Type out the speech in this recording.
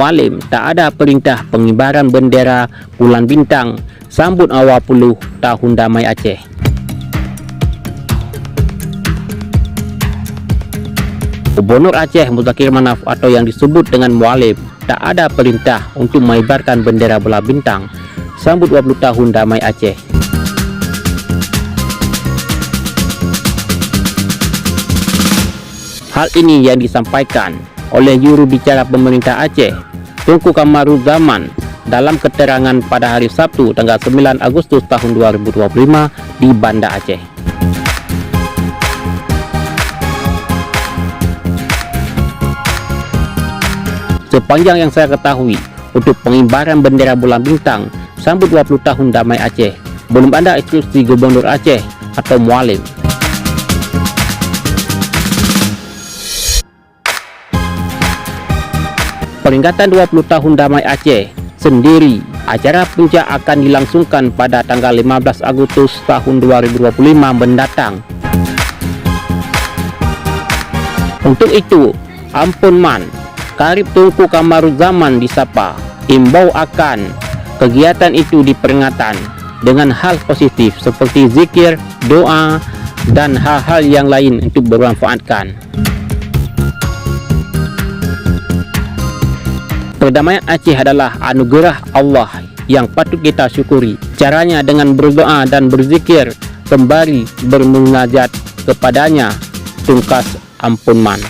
Mualim, tak ada perintah pengibaran bendera bulan bintang sambut awal 10 tahun damai Aceh. Gubernur Aceh Muzakir Manaf atau yang disebut dengan Mualim, tak ada perintah untuk mengibarkan bendera bulan bintang sambut 20 tahun damai Aceh. Hal ini yang disampaikan oleh juru bicara pemerintah Aceh, Tunku Kamaruzzaman, dalam keterangan pada hari Sabtu tanggal 9 Agustus tahun 2025 di Banda Aceh. Sepanjang yang saya ketahui, untuk pengibaran bendera bulan bintang sambut 20 tahun damai Aceh, belum ada instruksi Gubernur Aceh atau Mualim. Peringatan 20 tahun damai Aceh sendiri, acara puncak akan dilangsungkan pada tanggal 15 Agustus tahun 2025 mendatang. Untuk itu, Ampun Man, Karib Tunku Kamaruzzaman disapa, imbau akan kegiatan itu diperingatan dengan hal positif seperti zikir, doa, dan hal-hal yang lain untuk bermanfaatkan. Perdamaian Aceh adalah anugerah Allah yang patut kita syukuri. Caranya dengan berdoa dan berzikir sembari bermunajat kepadanya, tungkas Ampun Man.